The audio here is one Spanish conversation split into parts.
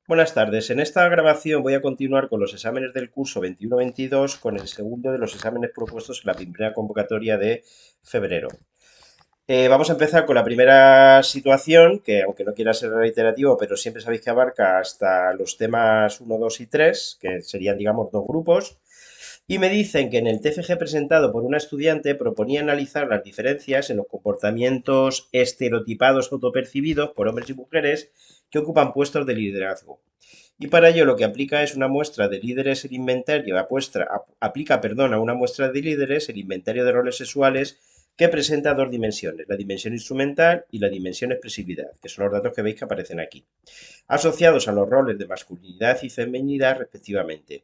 Buenas tardes. En esta grabación voy a continuar con los exámenes del curso 21-22 con el segundo de los exámenes propuestos en la primera convocatoria de febrero. Vamos a empezar con la primera situación, que aunque no quiera ser reiterativo, pero siempre sabéis que abarca hasta los temas 1, 2 y 3, que serían, digamos, dos grupos. Y me dicen que en el TFG presentado por una estudiante proponía analizar las diferencias en los comportamientos estereotipados autopercibidos por hombres y mujeres que ocupan puestos de liderazgo. Y para ello lo que aplica es una muestra de líderes el inventario, aplica, perdón, a una muestra de líderes el inventario de roles sexuales que presenta dos dimensiones, la dimensión instrumental y la dimensión expresividad, que son los datos que veis que aparecen aquí, asociados a los roles de masculinidad y feminidad respectivamente.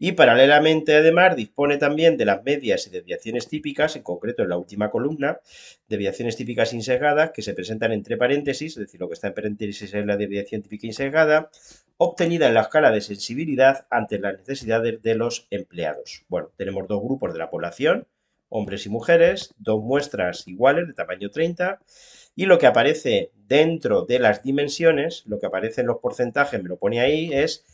Y paralelamente, además, dispone también de las medias y desviaciones típicas, en concreto en la última columna, desviaciones típicas insesgadas que se presentan entre paréntesis, es decir, lo que está en paréntesis es la desviación típica insesgada, obtenida en la escala de sensibilidad ante las necesidades de los empleados. Bueno, tenemos dos grupos de la población, hombres y mujeres, dos muestras iguales de tamaño 30, y lo que aparece dentro de las dimensiones, lo que aparece en los porcentajes, me lo pone ahí, es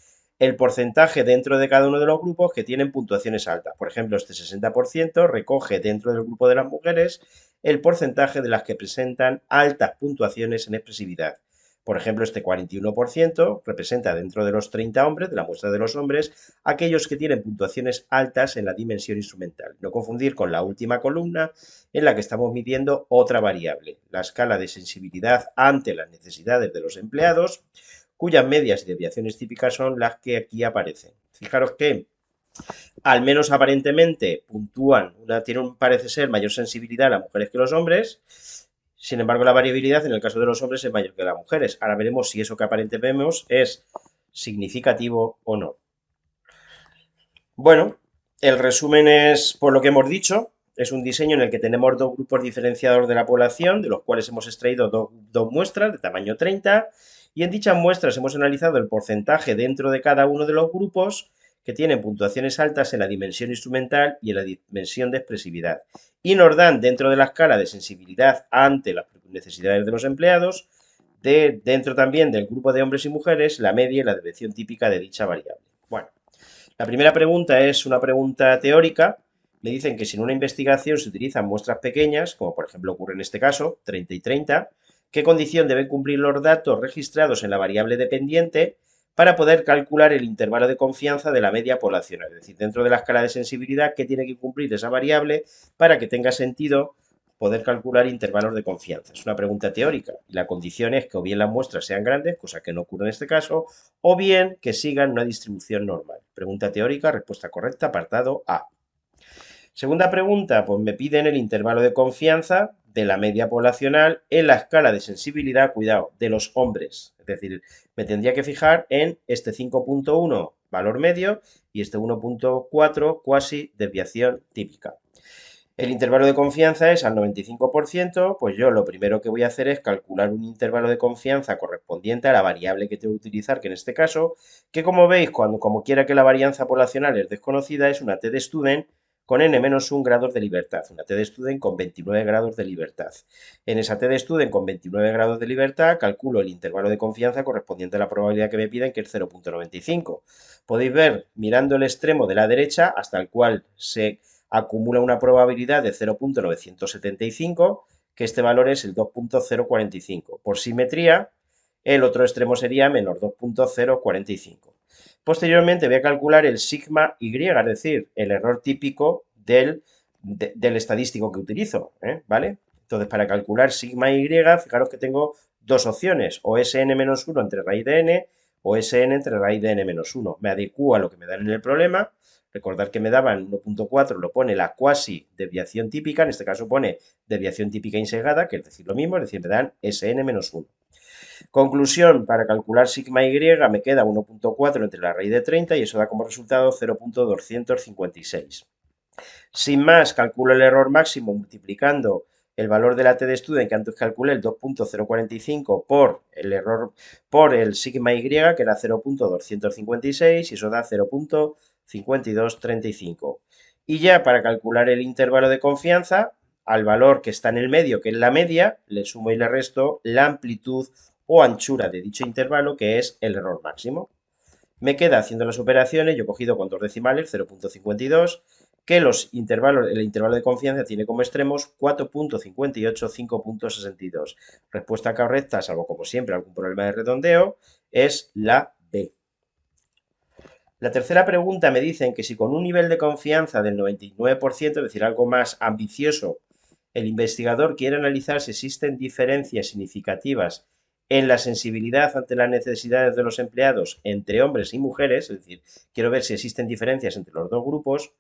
el porcentaje dentro de cada uno de los grupos que tienen puntuaciones altas. Por ejemplo, este 60% recoge dentro del grupo de las mujeres el porcentaje de las que presentan altas puntuaciones en expresividad. Por ejemplo, este 41% representa dentro de los 30 hombres, de la muestra de los hombres, aquellos que tienen puntuaciones altas en la dimensión instrumental. No confundir con la última columna en la que estamos midiendo otra variable, la escala de sensibilidad ante las necesidades de los empleados, cuyas medias y desviaciones típicas son las que aquí aparecen. Fijaros que al menos aparentemente puntúan, parece ser mayor sensibilidad a las mujeres que los hombres, sin embargo la variabilidad en el caso de los hombres es mayor que las mujeres. Ahora veremos si eso que aparentemente vemos es significativo o no. Bueno, el resumen es, por lo que hemos dicho, es un diseño en el que tenemos dos grupos diferenciados de la población, de los cuales hemos extraído dos muestras de tamaño 30, y en dichas muestras hemos analizado el porcentaje dentro de cada uno de los grupos que tienen puntuaciones altas en la dimensión instrumental y en la dimensión de expresividad. Y nos dan, dentro de la escala de sensibilidad ante las necesidades de los empleados, dentro también del grupo de hombres y mujeres, la media y la desviación típica de dicha variable. Bueno, la primera pregunta es una pregunta teórica. Me dicen que si en una investigación se utilizan muestras pequeñas, como por ejemplo ocurre en este caso, 30 y 30, ¿qué condición deben cumplir los datos registrados en la variable dependiente para poder calcular el intervalo de confianza de la media poblacional? Es decir, dentro de la escala de sensibilidad, ¿qué tiene que cumplir esa variable para que tenga sentido poder calcular intervalos de confianza? Es una pregunta teórica y la condición es que o bien las muestras sean grandes, cosa que no ocurre en este caso, o bien que sigan una distribución normal. Pregunta teórica, respuesta correcta, apartado A. Segunda pregunta, pues me piden el intervalo de confianza de la media poblacional en la escala de sensibilidad, cuidado, de los hombres. Es decir, me tendría que fijar en este 5.1 valor medio y este 1.4 cuasi desviación típica. El intervalo de confianza es al 95%, pues yo lo primero que voy a hacer es calcular un intervalo de confianza correspondiente a la variable que tengo que utilizar, que en este caso, que como veis, como quiera que la varianza poblacional es desconocida, es una t-de-student con n-1 grados de libertad, una t-de-student con 29 grados de libertad. En esa t-de-student con 29 grados de libertad calculo el intervalo de confianza correspondiente a la probabilidad que me piden, que es 0.95. Podéis ver, mirando el extremo de la derecha, hasta el cual se acumula una probabilidad de 0.975, que este valor es el 2.045. Por simetría, el otro extremo sería menos 2.045. Posteriormente voy a calcular el sigma y, es decir, el error típico del estadístico que utilizo, ¿vale? Entonces, para calcular sigma y, fijaros que tengo dos opciones, o Sn-1 entre raíz de n, o Sn entre raíz de n-1. Me adecuo a lo que me dan en el problema. Recordar que me daban 1.4, lo pone la cuasi desviación típica, en este caso pone desviación típica insegada, que es decir lo mismo, es decir, me dan Sn-1. Conclusión, para calcular sigma y me queda 1.4 entre la raíz de 30 y eso da como resultado 0.256. Sin más, calculo el error máximo multiplicando el valor de la t de student que antes calculé, el 2.045 por el error, por el sigma y, que era 0.256 y eso da 0.5235. Y ya para calcular el intervalo de confianza, al valor que está en el medio, que es la media, le sumo y le resto la amplitud o anchura de dicho intervalo, que es el error máximo. Me queda haciendo las operaciones, yo he cogido con dos decimales, 0,52, que el intervalo de confianza tiene como extremos 4,58, 5,62. Respuesta correcta, salvo como siempre algún problema de redondeo, es la B. La tercera pregunta me dicen que si con un nivel de confianza del 99%, es decir, algo más ambicioso, el investigador quiere analizar si existen diferencias significativas en la sensibilidad ante las necesidades de los empleados entre hombres y mujeres, es decir, quiero ver si existen diferencias entre los dos grupos,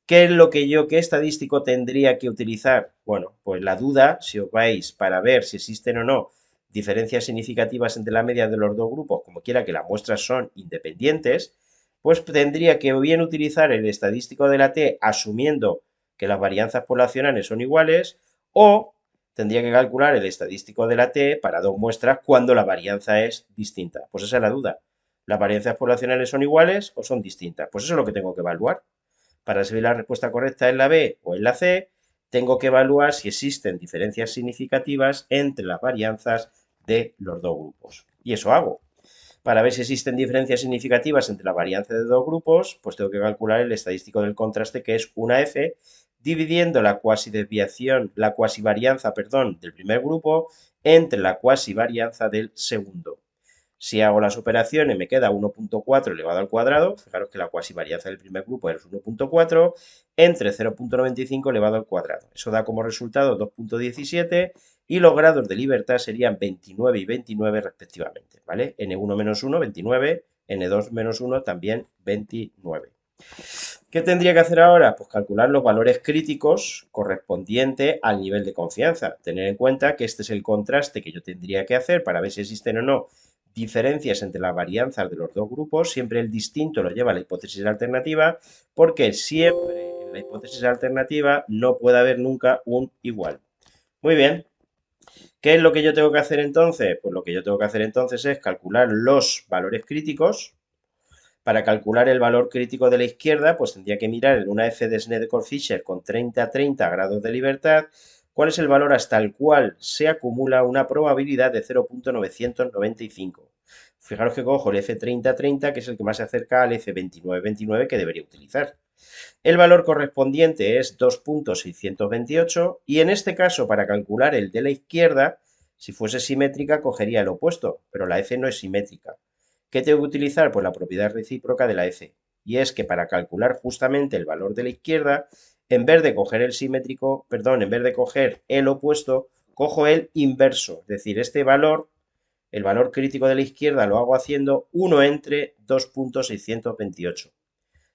¿qué es lo que qué estadístico tendría que utilizar? Bueno, pues la duda, si os vais para ver si existen o no diferencias significativas entre la media de los dos grupos, como quiera que las muestras son independientes, pues tendría que bien utilizar el estadístico de la T asumiendo que las varianzas poblacionales son iguales, o tendría que calcular el estadístico de la T para dos muestras cuando la varianza es distinta. Pues esa es la duda. ¿Las varianzas poblacionales son iguales o son distintas? Pues eso es lo que tengo que evaluar. Para saber la respuesta correcta en la B o en la C, tengo que evaluar si existen diferencias significativas entre las varianzas de los dos grupos. Y eso hago. Para ver si existen diferencias significativas entre la varianza de dos grupos, pues tengo que calcular el estadístico del contraste, que es una F, dividiendo la cuasivarianza, del primer grupo entre la cuasivarianza del segundo. Si hago las operaciones me queda 1,4 elevado al cuadrado, fijaros que la cuasivarianza del primer grupo es 1,4, entre 0,95 elevado al cuadrado. Eso da como resultado 2,17 y los grados de libertad serían 29 y 29 respectivamente, ¿vale? N1 menos 1, 29, N2 menos 1 también 29. ¿Qué tendría que hacer ahora? Pues calcular los valores críticos correspondientes al nivel de confianza. Tener en cuenta que este es el contraste que yo tendría que hacer para ver si existen o no diferencias entre las varianzas de los dos grupos. Siempre el distinto lo lleva a la hipótesis alternativa, porque siempre en la hipótesis alternativa no puede haber nunca un igual. Muy bien. ¿Qué es lo que yo tengo que hacer entonces? Pues lo que yo tengo que hacer entonces es calcular los valores críticos. Para calcular el valor crítico de la izquierda, pues tendría que mirar en una F de Snedeker-Fisher con 30 grados de libertad, cuál es el valor hasta el cual se acumula una probabilidad de 0,995. Fijaros que cojo el F30-30, que es el que más se acerca al F29-29 que debería utilizar. El valor correspondiente es 2,628 y en este caso, para calcular el de la izquierda, si fuese simétrica, cogería el opuesto, pero la F no es simétrica. ¿Qué tengo que utilizar? Pues la propiedad recíproca de la F. Y es que para calcular justamente el valor de la izquierda, en vez de coger el simétrico, perdón, en vez de coger el opuesto, cojo el inverso. Es decir, este valor, el valor crítico de la izquierda, lo hago haciendo 1 entre 2,628.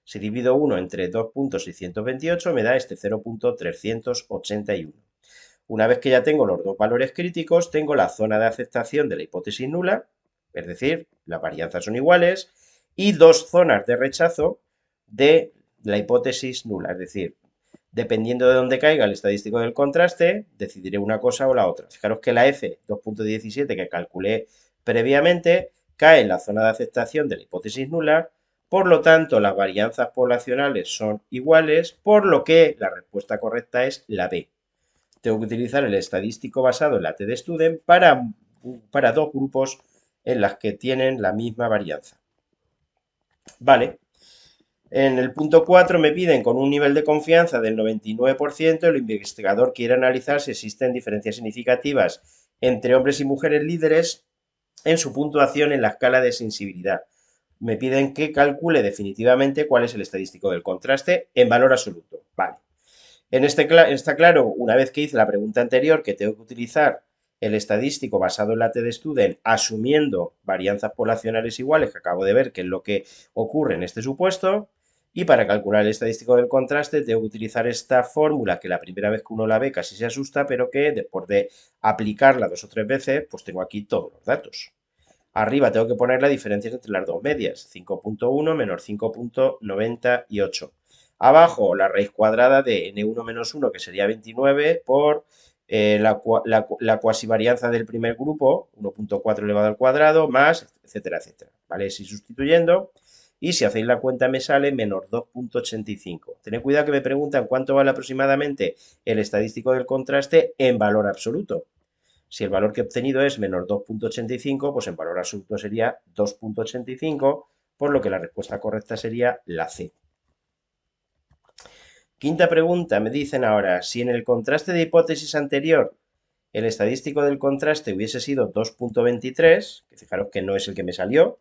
Si divido 1 entre 2,628 me da este 0,381. Una vez que ya tengo los dos valores críticos, tengo la zona de aceptación de la hipótesis nula, es decir, las varianzas son iguales, y dos zonas de rechazo de la hipótesis nula, es decir, dependiendo de dónde caiga el estadístico del contraste, decidiré una cosa o la otra. Fijaros que la F 2,17 que calculé previamente cae en la zona de aceptación de la hipótesis nula, por lo tanto las varianzas poblacionales son iguales, por lo que la respuesta correcta es la B. Tengo que utilizar el estadístico basado en la T de Student para dos grupos en las que tienen la misma varianza. Vale. En el punto 4 me piden con un nivel de confianza del 99%, el investigador quiere analizar si existen diferencias significativas entre hombres y mujeres líderes en su puntuación en la escala de sensibilidad. Me piden que calcule definitivamente cuál es el estadístico del contraste en valor absoluto. Vale. Está claro, una vez que hice la pregunta anterior, que tengo que utilizar el estadístico basado en la T de Student, asumiendo varianzas poblacionales iguales, que acabo de ver que es lo que ocurre en este supuesto, y para calcular el estadístico del contraste tengo que utilizar esta fórmula que la primera vez que uno la ve casi se asusta, pero que después de aplicarla dos o tres veces, pues tengo aquí todos los datos. Arriba tengo que poner las diferencias entre las dos medias, 5,1 menos 5,98. Abajo la raíz cuadrada de n1 menos 1, que sería 29, por la cuasivarianza del primer grupo, 1,4 elevado al cuadrado, más, etcétera, etcétera. ¿Vale? Si sustituyendo, y si hacéis la cuenta me sale menos 2,85. Tened cuidado que me preguntan cuánto vale aproximadamente el estadístico del contraste en valor absoluto. Si el valor que he obtenido es menos 2,85, pues en valor absoluto sería 2,85, por lo que la respuesta correcta sería la C. Quinta pregunta, me dicen ahora, si en el contraste de hipótesis anterior el estadístico del contraste hubiese sido 2,23, que fijaros que no es el que me salió,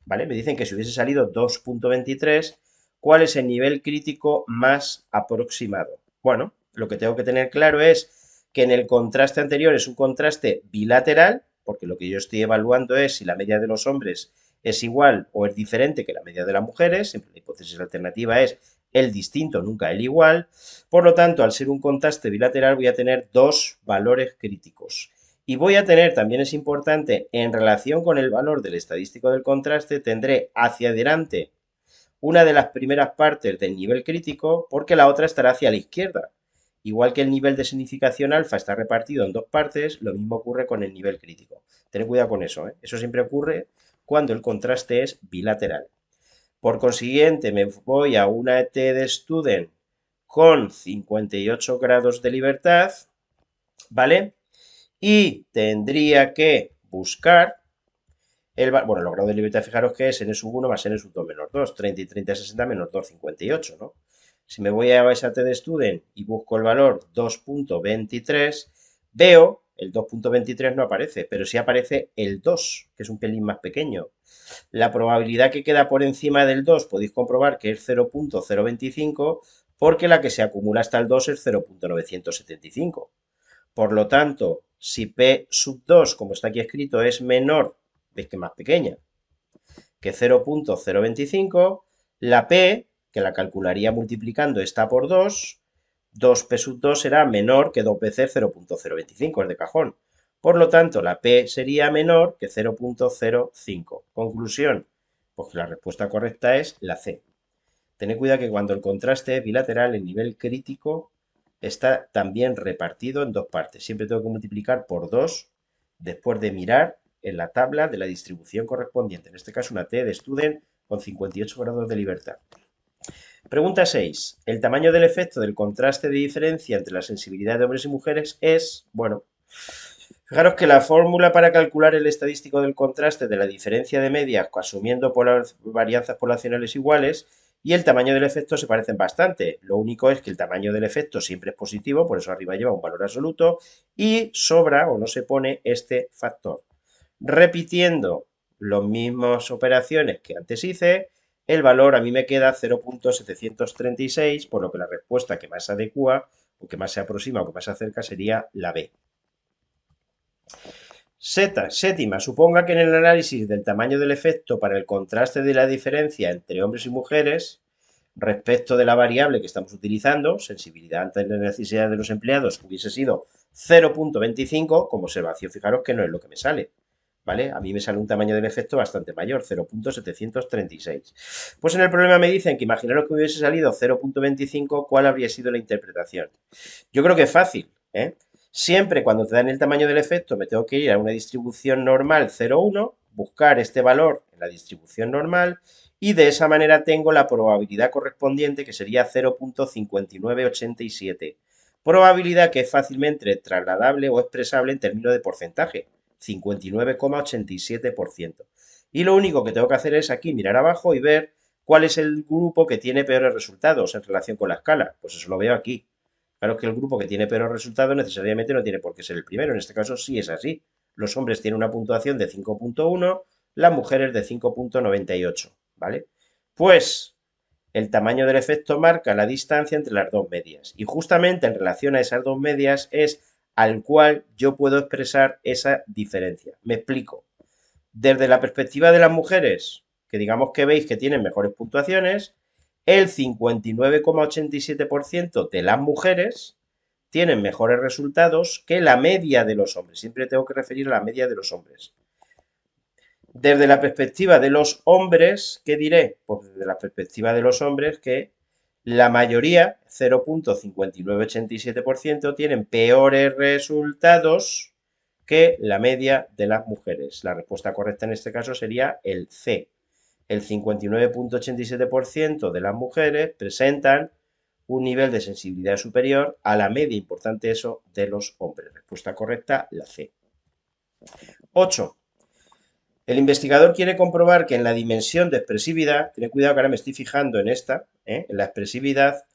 ¿vale? Me dicen que si hubiese salido 2,23, ¿cuál es el nivel crítico más aproximado? Bueno, lo que tengo que tener claro es que en el contraste anterior es un contraste bilateral, porque lo que yo estoy evaluando es si la media de los hombres es igual o es diferente que la media de las mujeres, siempre la hipótesis alternativa es el distinto, nunca el igual. Por lo tanto, al ser un contraste bilateral voy a tener dos valores críticos. Y voy a tener, también es importante, en relación con el valor del estadístico del contraste, tendré hacia adelante una de las primeras partes del nivel crítico porque la otra estará hacia la izquierda. Igual que el nivel de significación alfa está repartido en dos partes, lo mismo ocurre con el nivel crítico. Tened cuidado con eso, ¿eh? Eso siempre ocurre cuando el contraste es bilateral. Por consiguiente, me voy a una ET de Student con 58 grados de libertad, ¿vale? Y tendría que buscar bueno, los grados de libertad, fijaros que es n sub 1 más n sub 2 menos 2, 30 y 30, 60 menos 2, 58, ¿no? Si me voy a esa T de Student y busco el valor 2,23, veo, el 2,23 no aparece, pero sí aparece el 2, que es un pelín más pequeño. La probabilidad que queda por encima del 2 podéis comprobar que es 0,025, porque la que se acumula hasta el 2 es 0,975. Por lo tanto, si P sub 2, como está aquí escrito, es menor, veis que es más pequeña, que 0,025, la P, que la calcularía multiplicando esta por 2, 2P sub 2 será menor que 2 veces 0,025, es de cajón. Por lo tanto, la P sería menor que 0,05. Conclusión, pues que la respuesta correcta es la C. Tened cuidado que cuando el contraste es bilateral, el nivel crítico está también repartido en dos partes. Siempre tengo que multiplicar por 2 después de mirar en la tabla de la distribución correspondiente. En este caso, una T de Student con 58 grados de libertad. Pregunta 6. El tamaño del efecto del contraste de diferencia entre la sensibilidad de hombres y mujeres es, bueno, fijaros que la fórmula para calcular el estadístico del contraste de la diferencia de medias, asumiendo varianzas poblacionales iguales, y el tamaño del efecto se parecen bastante. Lo único es que el tamaño del efecto siempre es positivo, por eso arriba lleva un valor absoluto, y sobra o no se pone este factor. Repitiendo las mismas operaciones que antes hice, el valor a mí me queda 0,736, por lo que la respuesta que más se adecua, o que más se aproxima, o que más se acerca, sería la B. Séptima, suponga que en el análisis del tamaño del efecto para el contraste de la diferencia entre hombres y mujeres, respecto de la variable que estamos utilizando, sensibilidad ante la necesidad de los empleados, hubiese sido 0,25, como observación, fijaros que no es lo que me sale, ¿vale? A mí me sale un tamaño del efecto bastante mayor, 0,736. Pues en el problema me dicen que imaginaros que hubiese salido 0,25, ¿cuál habría sido la interpretación? Yo creo que es fácil, ¿eh? Siempre cuando te dan el tamaño del efecto me tengo que ir a una distribución normal 0,1, buscar este valor en la distribución normal y de esa manera tengo la probabilidad correspondiente que sería 0,5987. Probabilidad que es fácilmente trasladable o expresable en términos de porcentaje, 59,87%. Y lo único que tengo que hacer es aquí mirar abajo y ver cuál es el grupo que tiene peores resultados en relación con la escala. Pues eso lo veo aquí. Claro que el grupo que tiene peores resultados necesariamente no tiene por qué ser el primero. En este caso sí es así. Los hombres tienen una puntuación de 5,1, las mujeres de 5,98, ¿vale? Pues el tamaño del efecto marca la distancia entre las dos medias. Y justamente en relación a esas dos medias es al cual yo puedo expresar esa diferencia. Me explico. Desde la perspectiva de las mujeres, que digamos que veis que tienen mejores puntuaciones, el 59,87% de las mujeres tienen mejores resultados que la media de los hombres. Siempre tengo que referir a la media de los hombres. Desde la perspectiva de los hombres, ¿qué diré? Pues desde la perspectiva de los hombres que la mayoría, 0,5987%, tienen peores resultados que la media de las mujeres. La respuesta correcta en este caso sería el C. El 59,87% de las mujeres presentan un nivel de sensibilidad superior a la media, importante eso, de los hombres. Respuesta correcta, la C. 8. El investigador quiere comprobar que en la dimensión de expresividad, ten cuidado que ahora me estoy fijando en esta, en la expresividad,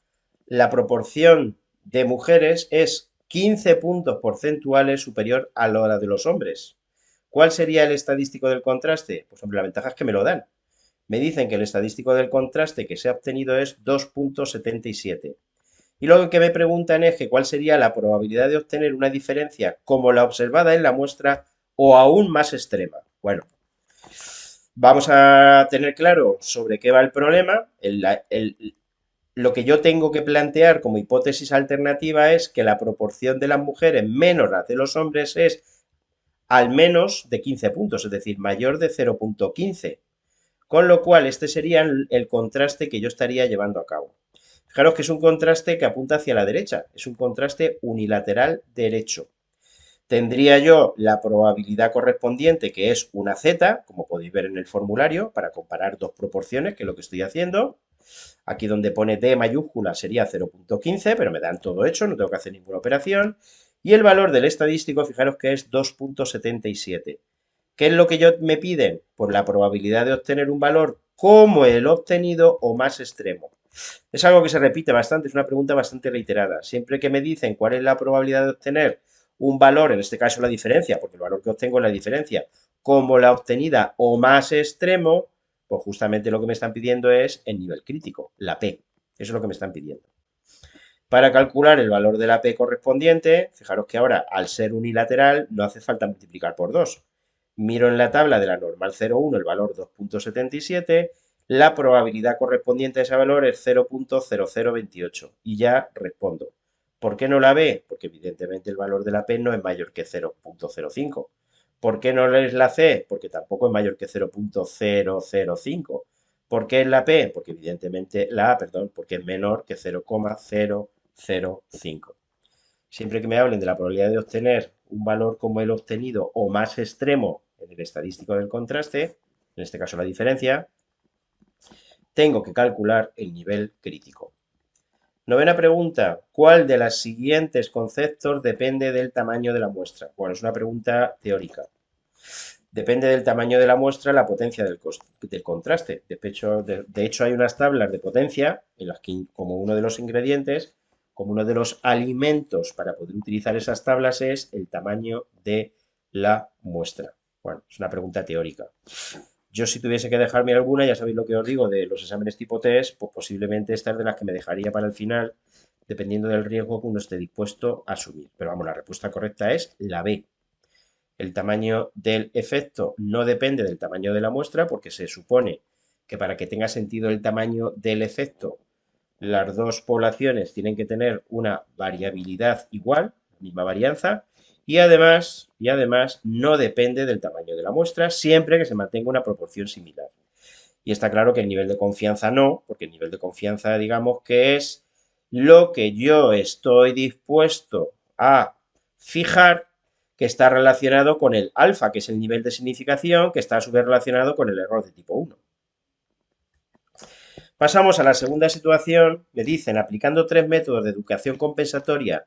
la proporción de mujeres es 15 puntos porcentuales superior a la de los hombres. ¿Cuál sería el estadístico del contraste? Pues hombre, la ventaja es que me lo dan. Me dicen que el estadístico del contraste que se ha obtenido es 2,77. Y luego que me preguntan es que cuál sería la probabilidad de obtener una diferencia como la observada en la muestra o aún más extrema. Bueno, vamos a tener claro sobre qué va el problema. Lo que yo tengo que plantear como hipótesis alternativa es que la proporción de las mujeres menos la de los hombres es al menos de 15 puntos, es decir, mayor de 0,15. Con lo cual, este sería el contraste que yo estaría llevando a cabo. Fijaros que es un contraste que apunta hacia la derecha, es un contraste unilateral derecho. Tendría yo la probabilidad correspondiente, que es una Z, como podéis ver en el formulario, para comparar dos proporciones, que es lo que estoy haciendo. Aquí donde pone D mayúscula sería 0,15, pero me dan todo hecho, no tengo que hacer ninguna operación. Y el valor del estadístico, fijaros que es 2,77. ¿Qué es lo que me piden? Pues la probabilidad de obtener un valor como el obtenido o más extremo. Es algo que se repite bastante, es una pregunta bastante reiterada. Siempre que me dicen cuál es la probabilidad de obtener un valor, en este caso la diferencia, porque el valor que obtengo es la diferencia, como la obtenida o más extremo, pues justamente lo que me están pidiendo es el nivel crítico, la P. Eso es lo que me están pidiendo. Para calcular el valor de la P correspondiente, fijaros que ahora, al ser unilateral, no hace falta multiplicar por 2. Miro en la tabla de la normal 0,1 el valor 2,77, la probabilidad correspondiente a ese valor es 0,0028 y ya respondo. ¿Por qué no la B? Porque evidentemente el valor de la P no es mayor que 0,05. ¿Por qué no es la C? Porque tampoco es mayor que 0,005. ¿Por qué es la P? Porque evidentemente la A, perdón, porque es menor que 0,005. Siempre que me hablen de la probabilidad de obtener un valor como el obtenido o más extremo en el estadístico del contraste, en este caso la diferencia, tengo que calcular el nivel crítico. Novena pregunta, ¿cuál de los siguientes conceptos depende del tamaño de la muestra? Bueno, es una pregunta teórica. Depende del tamaño de la muestra la potencia del contraste. De hecho, hay unas tablas de potencia en las que, como uno de los ingredientes, como uno de los alimentos para poder utilizar esas tablas es el tamaño de la muestra. Bueno, es una pregunta teórica. Yo si tuviese que dejarme alguna, ya sabéis lo que os digo de los exámenes tipo test, pues posiblemente esta es de las que me dejaría para el final, dependiendo del riesgo que uno esté dispuesto a asumir. Pero vamos, la respuesta correcta es la B. El tamaño del efecto no depende del tamaño de la muestra porque se supone que para que tenga sentido el tamaño del efecto, las dos poblaciones tienen que tener una variabilidad igual, misma varianza, y además no depende del tamaño de la muestra siempre que se mantenga una proporción similar. Y está claro que el nivel de confianza no, porque el nivel de confianza, digamos, que es lo que yo estoy dispuesto a fijar que está relacionado con el alfa, que es el nivel de significación, que está a su vez relacionado con el error de tipo 1. Pasamos a la segunda situación. Me dicen, aplicando tres métodos de educación compensatoria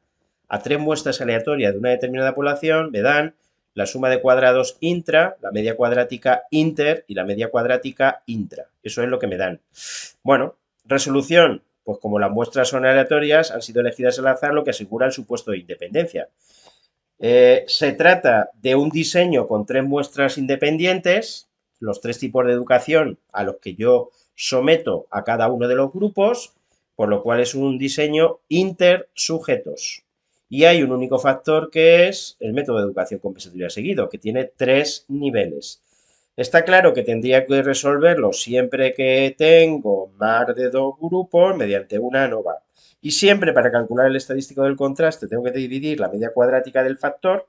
a tres muestras aleatorias de una determinada población, me dan la suma de cuadrados intra, la media cuadrática inter y la media cuadrática intra. Eso es lo que me dan. Bueno, resolución. Pues como las muestras son aleatorias, han sido elegidas al azar, lo que asegura el supuesto de independencia. Se trata de un diseño con tres muestras independientes, los tres tipos de educación a los que yo someto a cada uno de los grupos, por lo cual es un diseño intersujetos. Y hay un único factor que es el método de educación compensatoria seguido, que tiene tres niveles. Está claro que tendría que resolverlo siempre que tengo más de dos grupos mediante una ANOVA. Y siempre para calcular el estadístico del contraste tengo que dividir la media cuadrática del factor,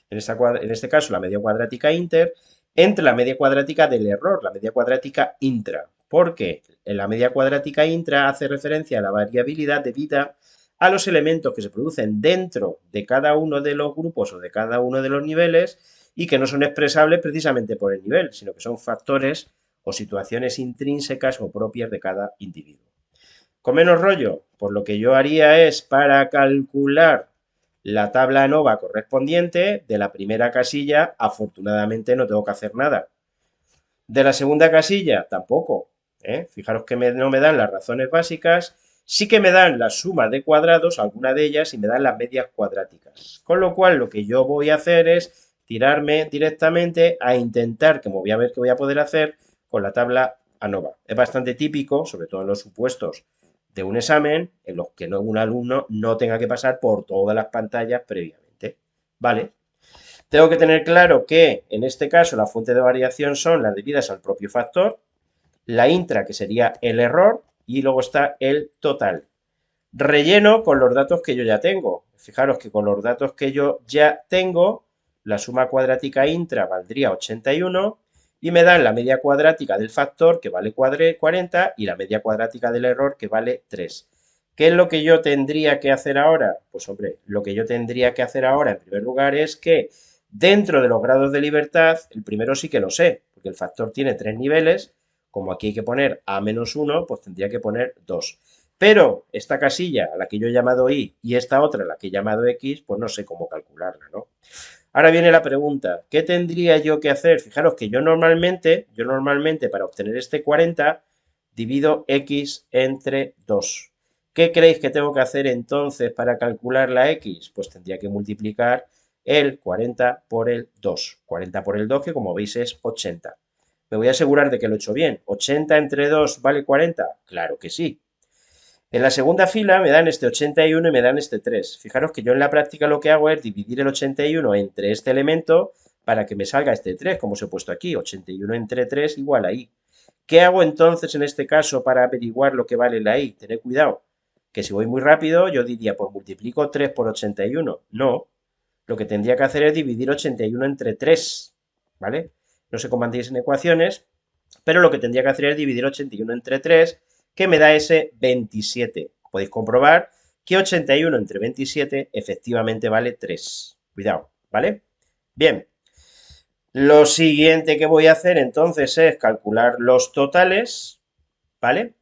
en este caso la media cuadrática inter, entre la media cuadrática del error, la media cuadrática intra. Porque en la media cuadrática intra hace referencia a la variabilidad debida a los elementos que se producen dentro de cada uno de los grupos o de cada uno de los niveles y que no son expresables precisamente por el nivel, sino que son factores o situaciones intrínsecas o propias de cada individuo. Con menos rollo, pues lo que yo haría es para calcular la tabla ANOVA correspondiente de la primera casilla, afortunadamente no tengo que hacer nada. De la segunda casilla, tampoco. Fijaros que no me dan las razones básicas, sí que me dan las sumas de cuadrados, alguna de ellas, y me dan las medias cuadráticas. Con lo cual, lo que yo voy a hacer es tirarme directamente a intentar, que me voy a ver qué voy a poder hacer con la tabla ANOVA. Es bastante típico, sobre todo en los supuestos de un examen, en los que un alumno no tenga que pasar por todas las pantallas previamente. ¿Vale? Tengo que tener claro que en este caso la fuente de variación son las debidas al propio factor, la intra, que sería el error, y luego está el total. Relleno con los datos que yo ya tengo. Fijaros que con los datos que yo ya tengo, la suma cuadrática intra valdría 81 y me dan la media cuadrática del factor, que vale 40, y la media cuadrática del error, que vale 3. ¿Qué es lo que yo tendría que hacer ahora? Pues hombre, lo que yo tendría que hacer ahora, en primer lugar, es que dentro de los grados de libertad, el primero sí que lo sé, porque el factor tiene 3 niveles, como aquí hay que poner A-1, pues tendría que poner 2. Pero esta casilla a la que yo he llamado Y y esta otra a la que he llamado X, pues no sé cómo calcularla, ¿no? Ahora viene la pregunta, ¿qué tendría yo que hacer? Fijaros que yo normalmente para obtener este 40 divido X entre 2. ¿Qué creéis que tengo que hacer entonces para calcular la X? Pues tendría que multiplicar el 40 por el 2. 40 por el 2, que como veis es 80. Me voy a asegurar de que lo he hecho bien. ¿80 entre 2 vale 40? Claro que sí. En la segunda fila me dan este 81 y me dan este 3. Fijaros que yo en la práctica lo que hago es dividir el 81 entre este elemento para que me salga este 3, como os he puesto aquí. 81 entre 3 igual a I. ¿Qué hago entonces en este caso para averiguar lo que vale la I? Tened cuidado, que si voy muy rápido yo diría, pues multiplico 3 por 81. No, lo que tendría que hacer es dividir 81 entre 3, ¿vale? No sé cómo andéis en ecuaciones, pero lo que tendría que hacer es dividir 81 entre 3, que me da ese 27. Podéis comprobar que 81 entre 27 efectivamente vale 3. Cuidado, ¿vale? Bien, lo siguiente que voy a hacer entonces es calcular los totales, ¿vale?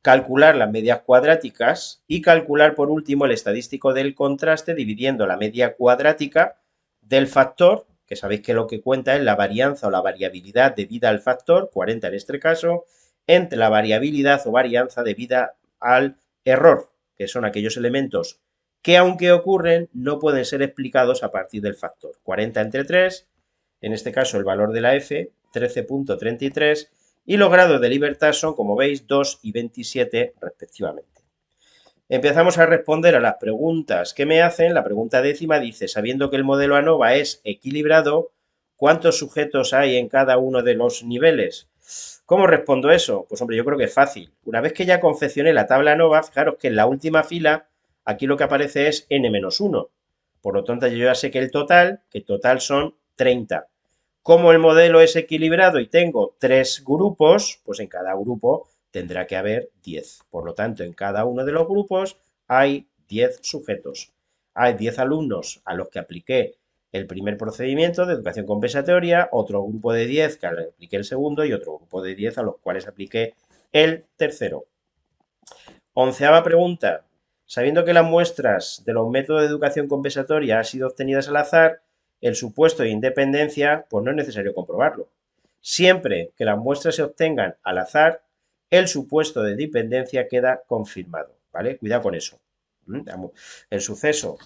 Calcular las medias cuadráticas y calcular por último el estadístico del contraste dividiendo la media cuadrática del factor, que sabéis que lo que cuenta es la varianza o la variabilidad debida al factor, 40 en este caso, entre la variabilidad o varianza debida al error, que son aquellos elementos que aunque ocurren no pueden ser explicados a partir del factor. 40 entre 3, en este caso el valor de la f, 13.33, y los grados de libertad son, como veis, 2 y 27 respectivamente. Empezamos a responder a las preguntas que me hacen. La pregunta décima dice, sabiendo que el modelo ANOVA es equilibrado, ¿cuántos sujetos hay en cada uno de los niveles? ¿Cómo respondo eso? Pues hombre, yo creo que es fácil. Una vez que ya confeccioné la tabla ANOVA, fijaros que en la última fila, aquí lo que aparece es n-1. Por lo tanto, yo ya sé que el total son 30. Como el modelo es equilibrado y tengo 3 grupos, pues en cada grupo tendrá que haber 10. Por lo tanto, en cada uno de los grupos hay 10 sujetos. Hay 10 alumnos a los que apliqué el primer procedimiento de educación compensatoria, otro grupo de 10 que apliqué el segundo y otro grupo de 10 a los cuales apliqué el tercero. Onceava pregunta. Sabiendo que las muestras de los métodos de educación compensatoria han sido obtenidas al azar, el supuesto de independencia, pues no es necesario comprobarlo. Siempre que las muestras se obtengan al azar, el supuesto de dependencia queda confirmado, ¿vale? Cuidado con eso. El suceso,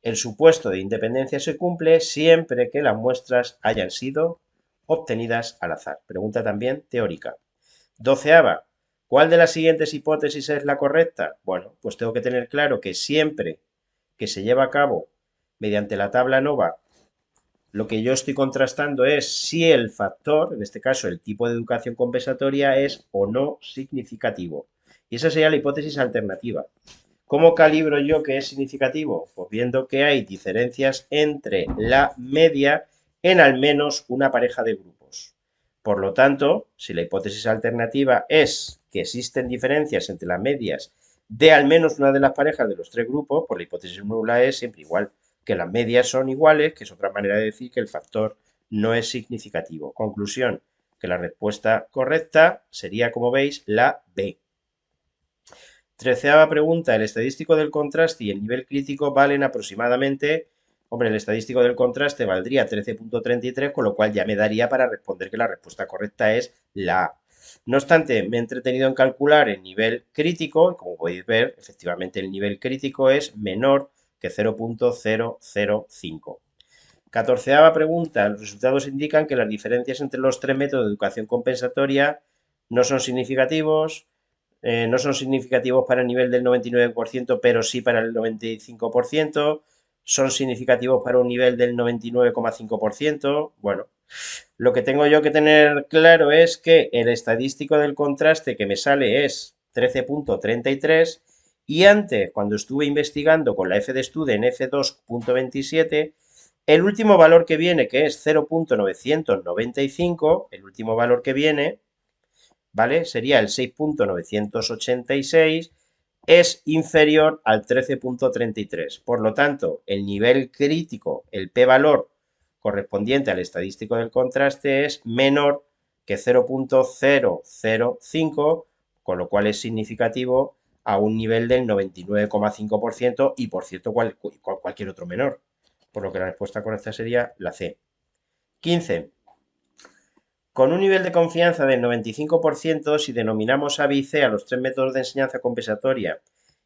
el supuesto de independencia se cumple siempre que las muestras hayan sido obtenidas al azar. Pregunta también teórica. Doceava, ¿cuál de las siguientes hipótesis es la correcta? Bueno, pues tengo que tener claro que siempre que se lleva a cabo mediante la tabla ANOVA, lo que yo estoy contrastando es si el factor, en este caso el tipo de educación compensatoria, es o no significativo. Y esa sería la hipótesis alternativa. ¿Cómo calibro yo que es significativo? Pues viendo que hay diferencias entre la media en al menos una pareja de grupos. Por lo tanto, si la hipótesis alternativa es que existen diferencias entre las medias de al menos una de las parejas de los tres grupos, pues la hipótesis nula es siempre igual, que las medias son iguales, que es otra manera de decir que el factor no es significativo. Conclusión, que la respuesta correcta sería, como veis, la B. 13ª pregunta, el estadístico del contraste y el nivel crítico valen aproximadamente, hombre, el estadístico del contraste valdría 13.33, con lo cual ya me daría para responder que la respuesta correcta es la A. No obstante, me he entretenido en calcular el nivel crítico, y como podéis ver, efectivamente el nivel crítico es menor que 0.005. 14ª pregunta, los resultados indican que las diferencias entre los tres métodos de educación compensatoria no son significativos, para el nivel del 99%, pero sí para el 95%, son significativos para un nivel del 99,5%. Bueno, lo que tengo yo que tener claro es que el estadístico del contraste que me sale es 13.33 y antes, cuando estuve investigando con la FDStude en F2.27, el último valor que viene, que es 0.995, el último valor que viene, ¿vale? Sería el 6.986, es inferior al 13.33. Por lo tanto, el nivel crítico, el p-valor correspondiente al estadístico del contraste es menor que 0.005, con lo cual es significativo a un nivel del 99,5% y, por cierto, cualquier otro menor. Por lo que la respuesta correcta sería la C. 15. Con un nivel de confianza del 95%, si denominamos A, B y C a los tres métodos de enseñanza compensatoria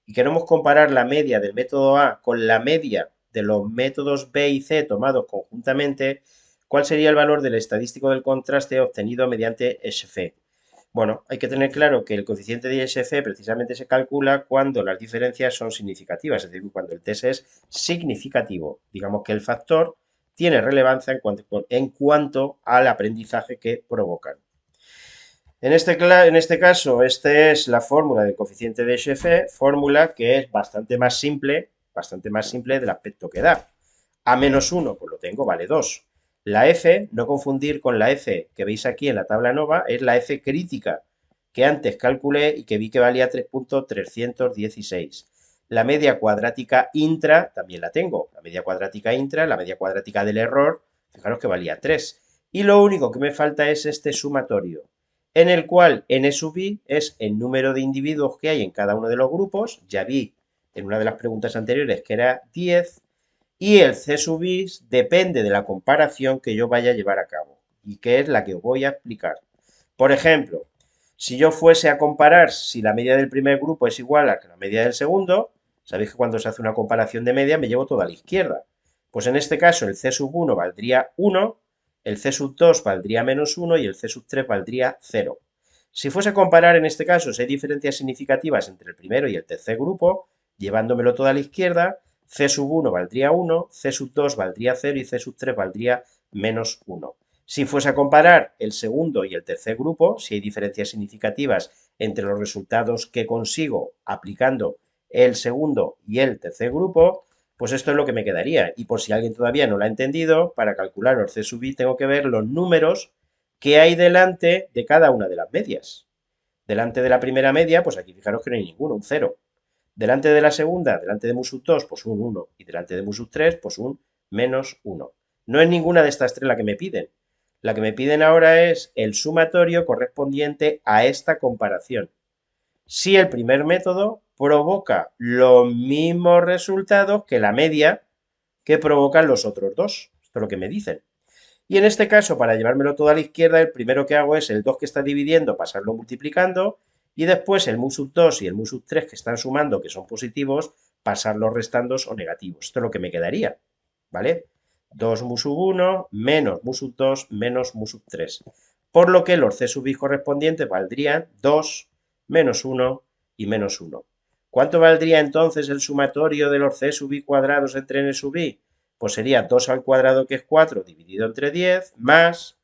y queremos comparar la media del método A con la media de los métodos B y C tomados conjuntamente, ¿cuál sería el valor del estadístico del contraste obtenido mediante SFE? Bueno, hay que tener claro que el coeficiente de SFE precisamente se calcula cuando las diferencias son significativas, es decir, cuando el test es significativo. Digamos que el factor tiene relevancia en cuanto al aprendizaje que provocan. En este caso, esta es la fórmula del coeficiente de SFE, fórmula que es bastante más simple del aspecto que da. A menos 1, pues lo tengo, vale 2. La F, no confundir con la F que veis aquí en la tabla nova, es la F crítica, que antes calculé y que vi que valía 3.316. La media cuadrática intra también la tengo. La media cuadrática intra, la media cuadrática del error, fijaros que valía 3. Y lo único que me falta es este sumatorio, en el cual n sub i es el número de individuos que hay en cada uno de los grupos. Ya vi en una de las preguntas anteriores que era 10. Y el C sub i depende de la comparación que yo vaya a llevar a cabo y que es la que os voy a explicar. Por ejemplo, si yo fuese a comparar si la media del primer grupo es igual a la media del segundo, sabéis que cuando se hace una comparación de media me llevo toda a la izquierda. Pues en este caso el C sub 1 valdría 1, el C sub 2 valdría menos 1 y el C sub 3 valdría 0. Si fuese a comparar en este caso si hay diferencias significativas entre el primero y el tercer grupo, llevándomelo toda a la izquierda, C sub 1 valdría 1, C sub 2 valdría 0 y C sub 3 valdría menos 1. Si fuese a comparar el segundo y el tercer grupo, si hay diferencias significativas entre los resultados que consigo aplicando el segundo y el tercer grupo, pues esto es lo que me quedaría. Y por si alguien todavía no lo ha entendido, para calcular el C sub i tengo que ver los números que hay delante de cada una de las medias. Delante de la primera media, pues aquí fijaros que no hay ninguno, un 0. Delante de la segunda, delante de mu sub 2, pues un 1. Y delante de mu sub 3, pues un menos 1. No es ninguna de estas tres la que me piden. La que me piden ahora es el sumatorio correspondiente a esta comparación. Si el primer método provoca los mismos resultados que la media que provocan los otros dos. Esto es lo que me dicen. Y en este caso, para llevármelo todo a la izquierda, el primero que hago es el 2 que está dividiendo, pasarlo multiplicando, y después el mu sub 2 y el mu sub 3 que están sumando, que son positivos, pasarlos restandos o negativos. Esto es lo que me quedaría, ¿vale? 2 mu sub 1 menos mu sub 2 menos mu sub 3. Por lo que los C sub i correspondientes valdrían 2 menos 1 y menos 1. ¿Cuánto valdría entonces el sumatorio de los C sub i cuadrados entre n sub i? Pues sería 2 al cuadrado, que es 4, dividido entre 10, más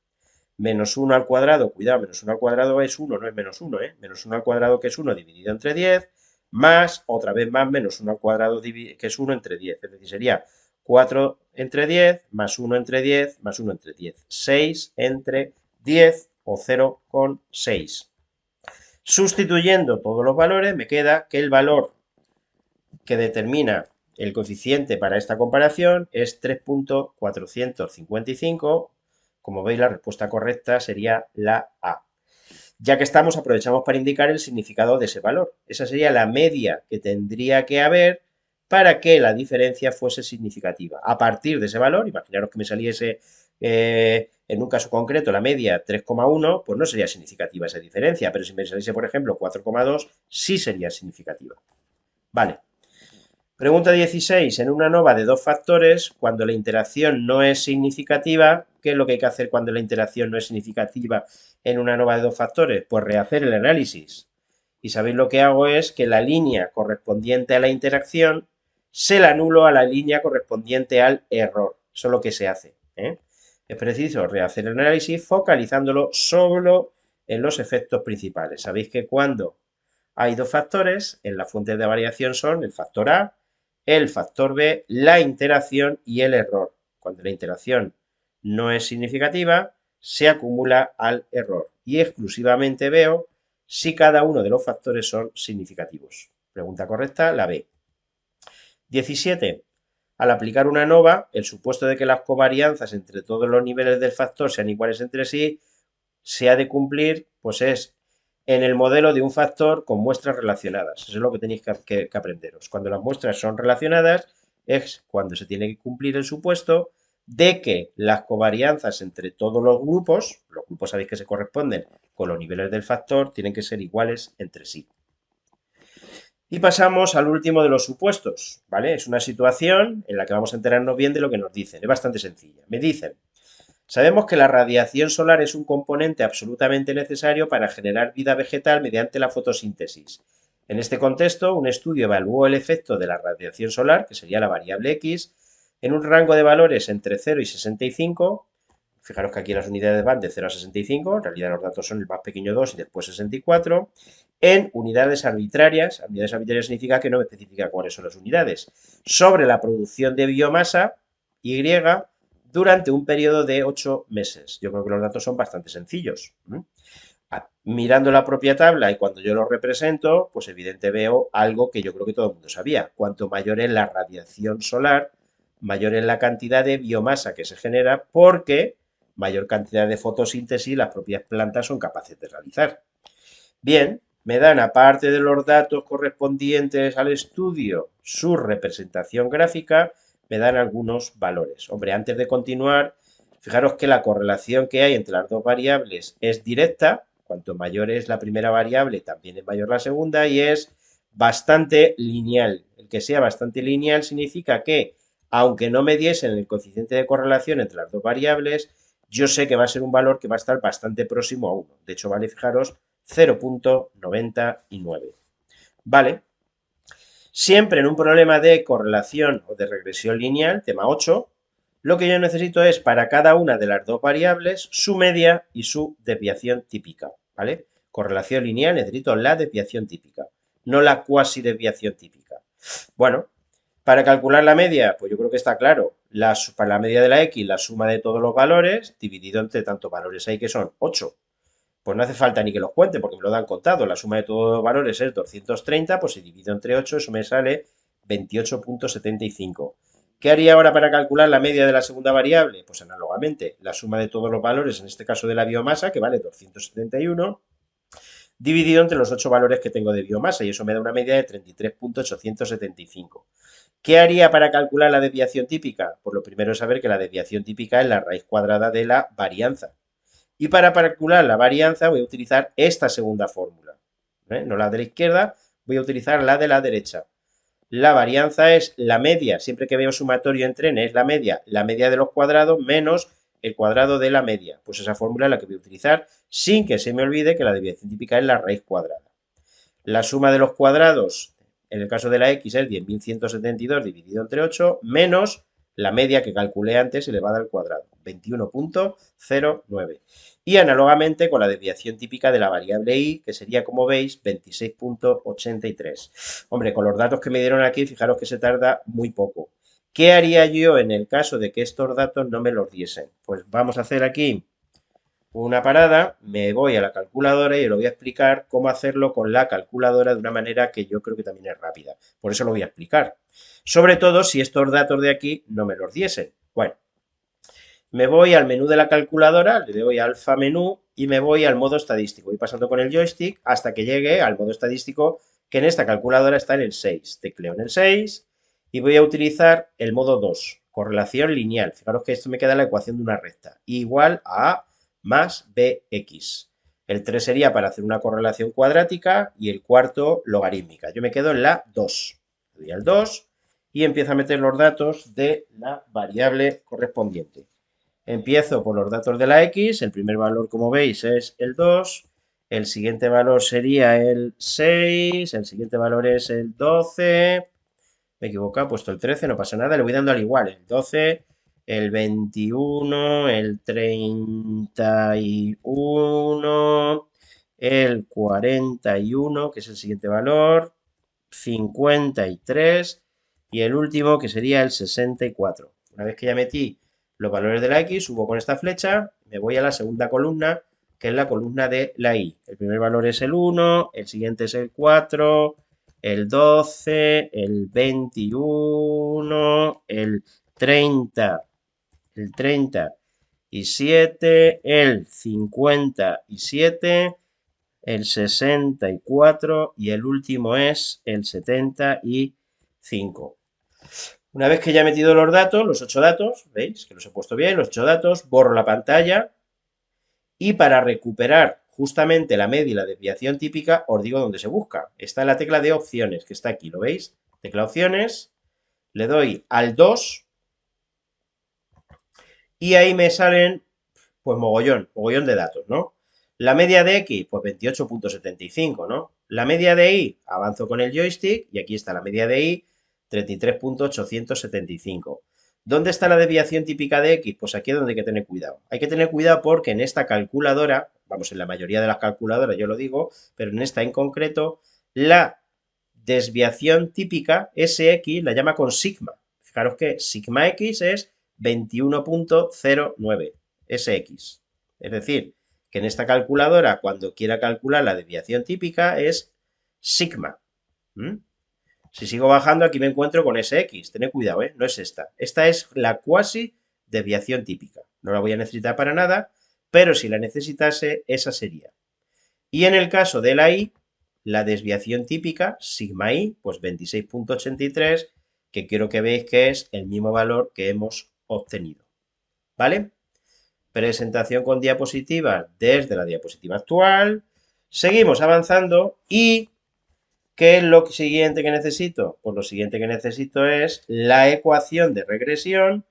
menos 1 al cuadrado, cuidado, menos 1 al cuadrado es 1, no es menos 1, menos 1 al cuadrado, que es 1, dividido entre 10, más, otra vez más, menos 1 al cuadrado, que es 1 entre 10, es decir, sería 4 entre 10, más 1 entre 10, más 1 entre 10, 6 entre 10, o 0,6. Sustituyendo todos los valores, me queda que el valor que determina el coeficiente para esta comparación es 3.455. Como veis, la respuesta correcta sería la A. Ya que estamos, aprovechamos para indicar el significado de ese valor. Esa sería la media que tendría que haber para que la diferencia fuese significativa. A partir de ese valor, imaginaros que me saliese en un caso concreto la media 3,1, pues no sería significativa esa diferencia, pero si me saliese, por ejemplo, 4,2, sí sería significativa. Vale. Pregunta 16. En una ANOVA de dos factores, cuando la interacción no es significativa, ¿qué es lo que hay que hacer cuando la interacción no es significativa en una ANOVA de dos factores? Pues rehacer el análisis. Y sabéis lo que hago es que la línea correspondiente a la interacción se la anulo a la línea correspondiente al error. Eso es lo que se hace. Es preciso rehacer el análisis focalizándolo solo en los efectos principales. Sabéis que cuando hay dos factores, en las fuentes de variación son el factor A, el factor B, la interacción y el error. Cuando la interacción no es significativa, se acumula al error y exclusivamente veo si cada uno de los factores son significativos. Pregunta correcta, la B. 17. Al aplicar una ANOVA, el supuesto de que las covarianzas entre todos los niveles del factor sean iguales entre sí, se ha de cumplir, pues es en el modelo de un factor con muestras relacionadas. Eso es lo que tenéis que aprenderos. Cuando las muestras son relacionadas, es cuando se tiene que cumplir el supuesto de que las covarianzas entre todos los grupos sabéis que se corresponden con los niveles del factor, tienen que ser iguales entre sí. Y pasamos al último de los supuestos, ¿vale? Es una situación en la que vamos a enterarnos bien de lo que nos dicen. Es bastante sencilla. Me dicen, sabemos que la radiación solar es un componente absolutamente necesario para generar vida vegetal mediante la fotosíntesis. En este contexto, un estudio evaluó el efecto de la radiación solar, que sería la variable X, en un rango de valores entre 0 y 65. Fijaros que aquí las unidades van de 0 a 65, en realidad los datos son el más pequeño 2 y después 64, en unidades arbitrarias. Unidades arbitrarias significa que no me especifica cuáles son las unidades, sobre la producción de biomasa Y durante un periodo de 8 meses. Yo creo que los datos son bastante sencillos. Mirando la propia tabla y cuando yo lo represento, pues evidente veo algo que yo creo que todo el mundo sabía. Cuanto mayor es la radiación solar, mayor es la cantidad de biomasa que se genera, porque mayor cantidad de fotosíntesis las propias plantas son capaces de realizar. Bien, me dan, aparte de los datos correspondientes al estudio, su representación gráfica, me dan algunos valores. Hombre, antes de continuar, fijaros que la correlación que hay entre las dos variables es directa. Cuanto mayor es la primera variable, también es mayor la segunda, y es bastante lineal. El que sea bastante lineal significa que, aunque no me diesen el coeficiente de correlación entre las dos variables, yo sé que va a ser un valor que va a estar bastante próximo a 1. De hecho, vale, fijaros, 0,99. Vale. Siempre en un problema de correlación o de regresión lineal, tema 8, lo que yo necesito es para cada una de las dos variables su media y su desviación típica, ¿vale? Correlación lineal, necesito la desviación típica, no la cuasi desviación típica. Bueno, para calcular la media, pues yo creo que está claro. Para la media de la X, la suma de todos los valores, dividido entre tantos valores hay que son 8. Pues no hace falta ni que los cuente porque me lo dan contado. La suma de todos los valores es 230, pues si divido entre 8, eso me sale 28,75. ¿Qué haría ahora para calcular la media de la segunda variable? Pues análogamente, la suma de todos los valores, en este caso de la biomasa, que vale 271, dividido entre los 8 valores que tengo de biomasa, y eso me da una media de 33,875. ¿Qué haría para calcular la desviación típica? Pues lo primero es saber que la desviación típica es la raíz cuadrada de la varianza. Y para calcular la varianza voy a utilizar esta segunda fórmula. No la de la izquierda, voy a utilizar la de la derecha. La varianza es la media, siempre que veo sumatorio entre n es la media de los cuadrados menos el cuadrado de la media. Pues esa fórmula es la que voy a utilizar sin que se me olvide que la desviación típica es la raíz cuadrada. La suma de los cuadrados, en el caso de la x, es 10.172 dividido entre 8, menos la media que calculé antes elevada al cuadrado, 21,09. Y análogamente con la desviación típica de la variable y, que sería, como veis, 26,83. Hombre, con los datos que me dieron aquí, fijaros que se tarda muy poco. ¿Qué haría yo en el caso de que estos datos no me los diesen? Pues vamos a hacer aquí una parada, me voy a la calculadora y os lo voy a explicar cómo hacerlo con la calculadora de una manera que yo creo que también es rápida. Por eso lo voy a explicar. Sobre todo si estos datos de aquí no me los diesen. Bueno, me voy al menú de la calculadora, le doy a alfa menú y me voy al modo estadístico. Voy pasando con el joystick hasta que llegue al modo estadístico, que en esta calculadora está en el 6. Tecleo en el 6 y voy a utilizar el modo 2, correlación lineal. Fijaros que esto me queda la ecuación de una recta, igual a A más BX. El 3 sería para hacer una correlación cuadrática y el cuarto logarítmica. Yo me quedo en la 2. Doy al 2 y empiezo a meter los datos de la variable correspondiente. Empiezo por los datos de la X, el primer valor, como veis, es el 2, el siguiente valor sería el 6, el siguiente valor es el 12, me he equivocado, he puesto el 13, no pasa nada, le voy dando al igual, el 12, el 21, el 31, el 41, que es el siguiente valor, 53 y el último, que sería el 64. Una vez que ya metí los valores de la X, subo con esta flecha, me voy a la segunda columna, que es la columna de la Y. El primer valor es el 1, el siguiente es el 4, el 12, el 21, el 30, el 37, el 57, el 64 y el último es el 75. Una vez que ya he metido los datos, los 8 datos, ¿veis? Que los he puesto bien, los 8 datos, borro la pantalla y para recuperar justamente la media y la desviación típica, os digo dónde se busca. Está en la tecla de opciones, que está aquí, ¿lo veis? Tecla opciones, le doy al 2 y ahí me salen, pues mogollón de datos, ¿no? La media de X, pues 28,75, ¿no? La media de Y, avanzo con el joystick y aquí está la media de Y, 33,875. ¿Dónde está la desviación típica de X? Pues aquí es donde hay que tener cuidado. Hay que tener cuidado porque en esta calculadora, vamos, en la mayoría de las calculadoras yo lo digo, pero en esta en concreto, la desviación típica, SX, la llama con sigma. Fijaros que sigma X es 21,09 SX. Es decir, que en esta calculadora, cuando quiera calcular la desviación típica, es sigma. ¿Mm? Si sigo bajando, aquí me encuentro con SX. Tened cuidado, ¿eh? No es esta. Esta es la cuasi desviación típica. No la voy a necesitar para nada, pero si la necesitase, esa sería. Y en el caso de la Y, la desviación típica, sigma I, pues 26,83, que quiero que veáis que es el mismo valor que hemos obtenido. ¿Vale? Presentación con diapositivas desde la diapositiva actual. Seguimos avanzando y ¿qué es lo siguiente que necesito? Pues lo siguiente que necesito es la ecuación de regresión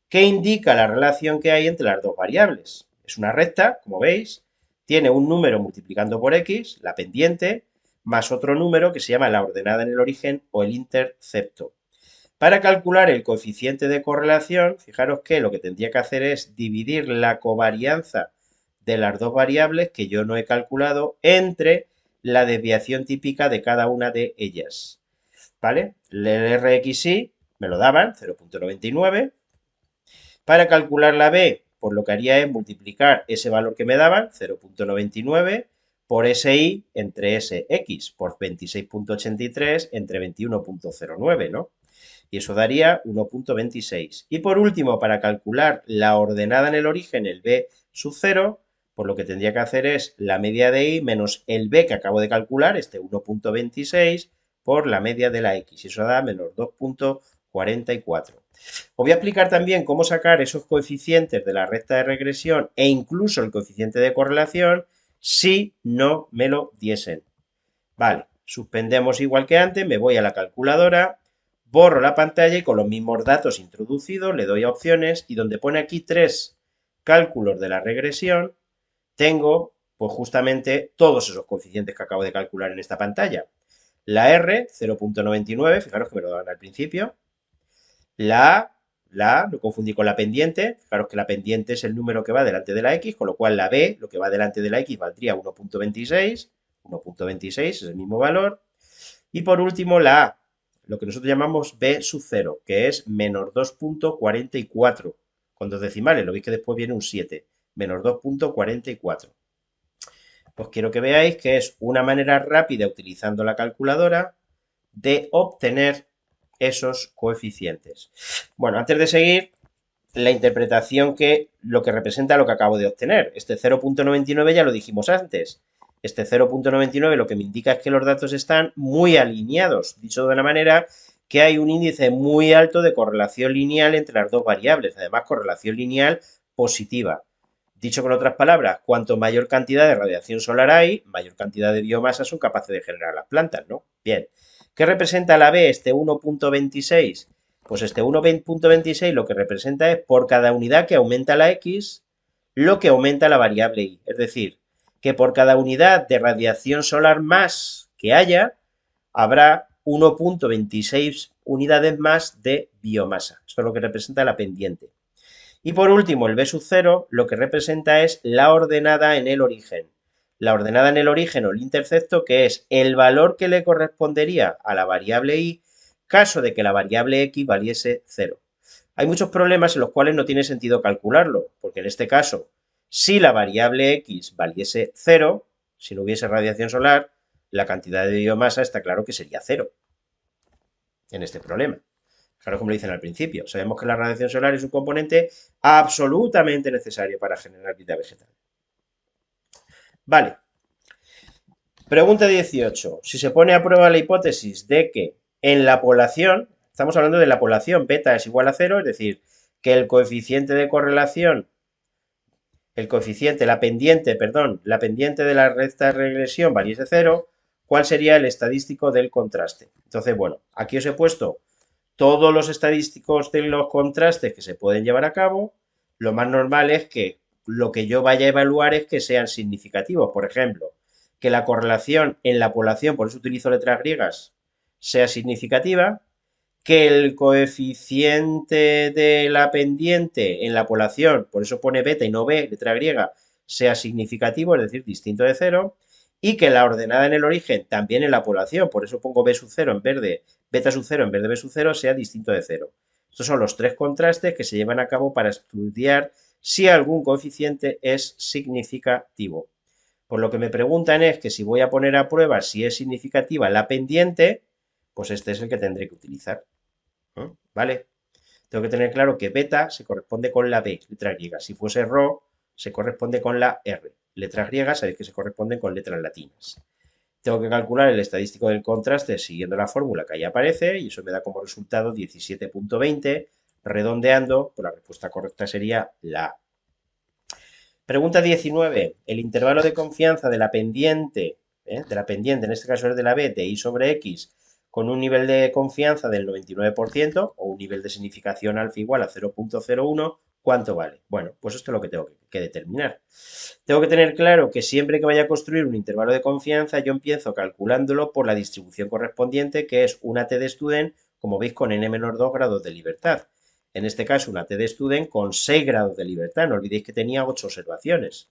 que indica la relación que hay entre las dos variables. Es una recta, como veis, tiene un número multiplicando por x, la pendiente, más otro número que se llama la ordenada en el origen o el intercepto. Para calcular el coeficiente de correlación, fijaros que lo que tendría que hacer es dividir la covarianza de las dos variables que yo no he calculado entre la desviación típica de cada una de ellas. ¿Vale? El RXY me lo daban, 0,99. Para calcular la B, pues lo que haría es multiplicar ese valor que me daban, 0,99, por ese Y entre ese X, por 26,83 entre 21,09, ¿no? Y eso daría 1,26. Y por último, para calcular la ordenada en el origen, el B sub 0, pues lo que tendría que hacer es la media de Y menos el B que acabo de calcular, este 1,26, por la media de la X. Y eso da menos 2,44. Os voy a explicar también cómo sacar esos coeficientes de la recta de regresión e incluso el coeficiente de correlación si no me lo diesen. Vale, suspendemos igual que antes, me voy a la calculadora, borro la pantalla y con los mismos datos introducidos le doy a opciones y donde pone aquí 3 cálculos de la regresión, tengo pues justamente todos esos coeficientes que acabo de calcular en esta pantalla. La R, 0,99, fijaros que me lo daban al principio. La A, lo confundí con la pendiente, fijaros que la pendiente es el número que va delante de la X, con lo cual la B, lo que va delante de la X, valdría 1,26, 1,26 es el mismo valor. Y por último la A, lo que nosotros llamamos B sub 0, que es menos 2,44, con dos decimales, lo veis que después viene un 7, menos 2,44. Pues quiero que veáis que es una manera rápida, utilizando la calculadora, de obtener esos coeficientes. Bueno, antes de seguir, la interpretación que lo que representa lo que acabo de obtener. Este 0,99 ya lo dijimos antes. Este 0,99 lo que me indica es que los datos están muy alineados. Dicho de una manera que hay un índice muy alto de correlación lineal entre las dos variables. Además, correlación lineal positiva. Dicho con otras palabras, cuanto mayor cantidad de radiación solar hay, mayor cantidad de biomasa son capaces de generar las plantas, ¿no? Bien. ¿Qué representa la B, este 1,26? Pues este 1,26 lo que representa es por cada unidad que aumenta la X, lo que aumenta la variable Y. Es decir, que por cada unidad de radiación solar más que haya, habrá 1,26 unidades más de biomasa. Esto es lo que representa la pendiente. Y por último, el B sub 0 lo que representa es la ordenada en el origen. La ordenada en el origen o el intercepto, que es el valor que le correspondería a la variable y, caso de que la variable x valiese 0. Hay muchos problemas en los cuales no tiene sentido calcularlo, porque en este caso, si la variable x valiese 0, si no hubiese radiación solar, la cantidad de biomasa está claro que sería 0 en este problema. Claro, como lo dicen al principio, sabemos que la radiación solar es un componente absolutamente necesario para generar vida vegetal. Vale. Pregunta 18. Si se pone a prueba la hipótesis de que en la población, estamos hablando de la población, beta es igual a 0, es decir, que el coeficiente de correlación, el coeficiente, la pendiente de la recta de regresión valiese 0, ¿cuál sería el estadístico del contraste? Entonces, bueno, aquí os he puesto todos los estadísticos de los contrastes que se pueden llevar a cabo. Lo más normal es que lo que yo vaya a evaluar es que sean significativos. Por ejemplo, que la correlación en la población, por eso utilizo letras griegas, sea significativa, que el coeficiente de la pendiente en la población, por eso pone beta y no b, letra griega, sea significativo, es decir, distinto de 0, y que la ordenada en el origen, también en la población, por eso pongo b sub 0 en vez de beta sub 0 en vez de b sub 0, sea distinto de 0. Estos son los tres contrastes que se llevan a cabo para estudiar si algún coeficiente es significativo. Por lo que me preguntan es que si voy a poner a prueba si es significativa la pendiente, pues este es el que tendré que utilizar. ¿Vale? Tengo que tener claro que beta se corresponde con la B, letra griega. Si fuese rho, se corresponde con la R. Letras griegas, sabéis que se corresponden con letras latinas. Tengo que calcular el estadístico del contraste siguiendo la fórmula que ahí aparece y eso me da como resultado 17,20. Redondeando, pues la respuesta correcta sería la A. Pregunta 19. El intervalo de confianza de la pendiente, en este caso es de la B, de I sobre X, con un nivel de confianza del 99% o un nivel de significación alfa igual a 0,01, ¿cuánto vale? Bueno, pues esto es lo que tengo que determinar. Tengo que tener claro que siempre que vaya a construir un intervalo de confianza, yo empiezo calculándolo por la distribución correspondiente, que es una t de student, como veis, con n-2 grados de libertad. En este caso, una t de student con 6 grados de libertad. No olvidéis que tenía 8 observaciones.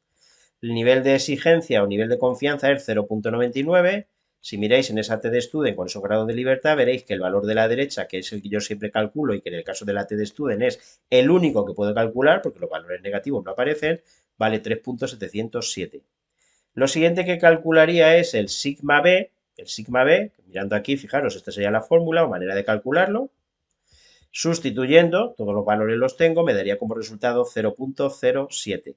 El nivel de exigencia o nivel de confianza es 0,99. Si miráis en esa t de student con esos grados de libertad, veréis que el valor de la derecha, que es el que yo siempre calculo y que en el caso de la t de student es el único que puedo calcular, porque los valores negativos no aparecen, vale 3,707. Lo siguiente que calcularía es el sigma b. El sigma b, mirando aquí, fijaros, esta sería la fórmula o manera de calcularlo. Sustituyendo, todos los valores los tengo, me daría como resultado 0,07.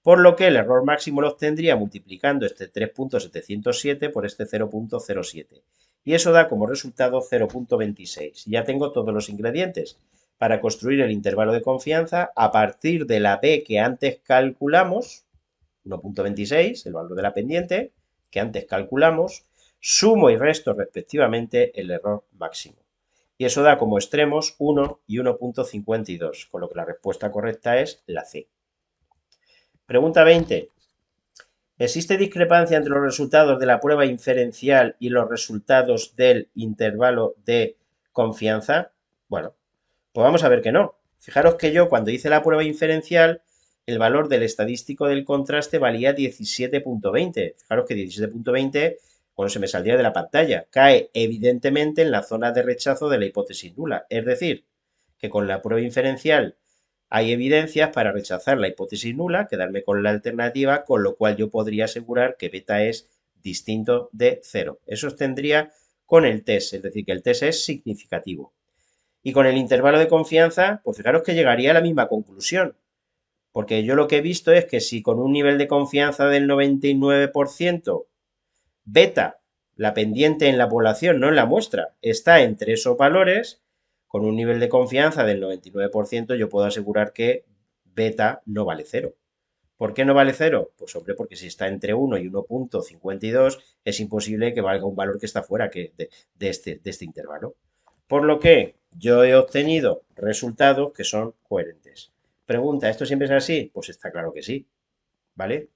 Por lo que el error máximo lo obtendría multiplicando este 3,707 por este 0,07. Y eso da como resultado 0,26. Ya tengo todos los ingredientes para construir el intervalo de confianza a partir de la B que antes calculamos, 1,26, el valor de la pendiente, que antes calculamos, sumo y resto respectivamente el error máximo. Y eso da como extremos 1 y 1,52, con lo que la respuesta correcta es la C. Pregunta 20. ¿Existe discrepancia entre los resultados de la prueba inferencial y los resultados del intervalo de confianza? Bueno, pues vamos a ver que no. Fijaros que yo cuando hice la prueba inferencial, el valor del estadístico del contraste valía 17,20. Fijaros que 17,20, bueno, se me saldría de la pantalla. Cae evidentemente en la zona de rechazo de la hipótesis nula. Es decir, que con la prueba inferencial hay evidencias para rechazar la hipótesis nula, quedarme con la alternativa, con lo cual yo podría asegurar que beta es distinto de 0. Eso tendría con el test, es decir, que el test es significativo. Y con el intervalo de confianza, pues fijaros que llegaría a la misma conclusión. Porque yo lo que he visto es que si con un nivel de confianza del 99%, beta, la pendiente en la población, no en la muestra, está entre esos valores, con un nivel de confianza del 99%, yo puedo asegurar que beta no vale cero. ¿Por qué no vale cero? Pues hombre, porque si está entre 1 y 1,52 es imposible que valga un valor que está fuera de este intervalo. Por lo que yo he obtenido resultados que son coherentes. Pregunta, ¿esto siempre es así? Pues está claro que sí, ¿vale?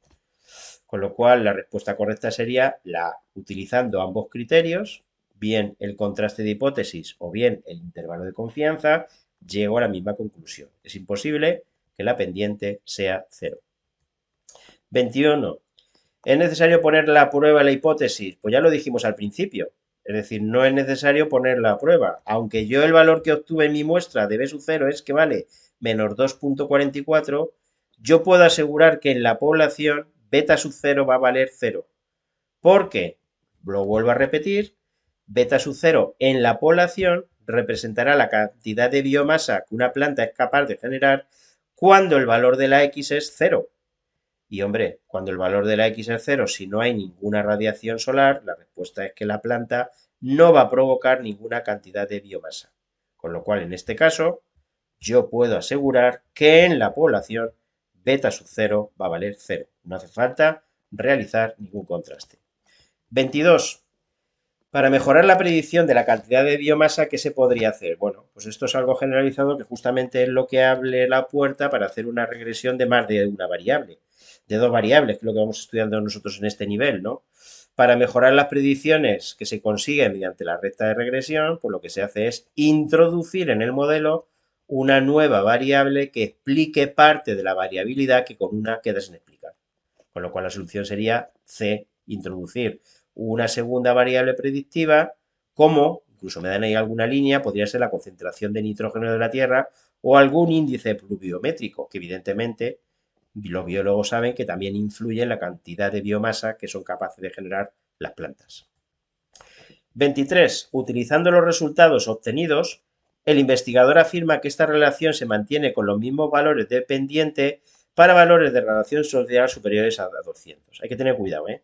Con lo cual la respuesta correcta sería la A, utilizando ambos criterios, bien el contraste de hipótesis o bien el intervalo de confianza, llego a la misma conclusión. Es imposible que la pendiente sea cero. 21. ¿Es necesario poner la prueba a la hipótesis? Pues ya lo dijimos al principio. Es decir, no es necesario ponerla a prueba. Aunque yo el valor que obtuve en mi muestra de B sub 0 es que vale menos 2,44, yo puedo asegurar que en la población beta sub 0 va a valer 0. Porque, lo vuelvo a repetir, beta sub 0 en la población representará la cantidad de biomasa que una planta es capaz de generar cuando el valor de la X es 0. Y hombre, cuando el valor de la X es cero, si no hay ninguna radiación solar, la respuesta es que la planta no va a provocar ninguna cantidad de biomasa. Con lo cual, en este caso, yo puedo asegurar que en la población beta sub 0 va a valer 0. No hace falta realizar ningún contraste. 22. Para mejorar la predicción de la cantidad de biomasa, ¿qué se podría hacer? Bueno, pues esto es algo generalizado que justamente es lo que abre la puerta para hacer una regresión de más de una variable, de dos variables, que es lo que vamos estudiando nosotros en este nivel, ¿no? Para mejorar las predicciones que se consiguen mediante la recta de regresión, pues lo que se hace es introducir en el modelo una nueva variable que explique parte de la variabilidad que con una queda sin explicar. Con lo cual la solución sería C, introducir una segunda variable predictiva, como, incluso me dan ahí alguna línea, podría ser la concentración de nitrógeno de la Tierra o algún índice pluviométrico, que evidentemente los biólogos saben que también influye en la cantidad de biomasa que son capaces de generar las plantas. 23. Utilizando los resultados obtenidos, el investigador afirma que esta relación se mantiene con los mismos valores de pendiente para valores de relación social superiores a 200. Hay que tener cuidado, ¿eh?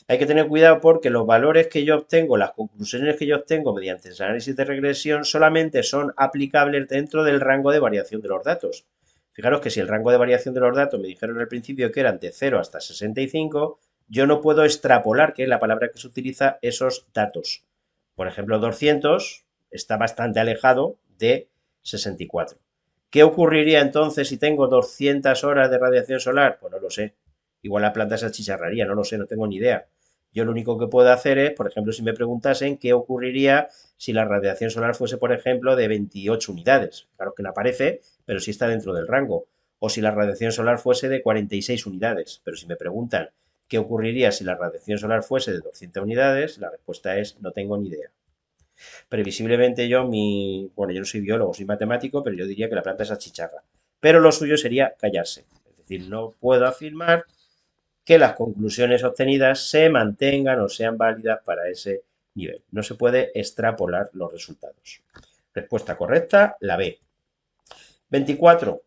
Hay que tener cuidado porque los valores que yo obtengo, las conclusiones que yo obtengo mediante el análisis de regresión solamente son aplicables dentro del rango de variación de los datos. Fijaros que si el rango de variación de los datos me dijeron al principio que eran de 0 hasta 65, yo no puedo extrapolar, que es la palabra que se utiliza, esos datos. Por ejemplo, 200 está bastante alejado de 64. ¿Qué ocurriría entonces si tengo 200 horas de radiación solar? Pues no lo sé. Igual la planta se achicharraría, no lo sé, no tengo ni idea. Yo lo único que puedo hacer es, por ejemplo, si me preguntasen qué ocurriría si la radiación solar fuese, por ejemplo, de 28 unidades. Claro que no aparece, pero sí está dentro del rango. O si la radiación solar fuese de 46 unidades. Pero si me preguntan qué ocurriría si la radiación solar fuese de 200 unidades, la respuesta es no tengo ni idea. Previsiblemente bueno, yo no soy biólogo, soy matemático, pero yo diría que la planta es achicharra. Pero lo suyo sería callarse. Es decir, no puedo afirmar que las conclusiones obtenidas se mantengan o sean válidas para ese nivel. No se puede extrapolar los resultados. Respuesta correcta, la B. 24.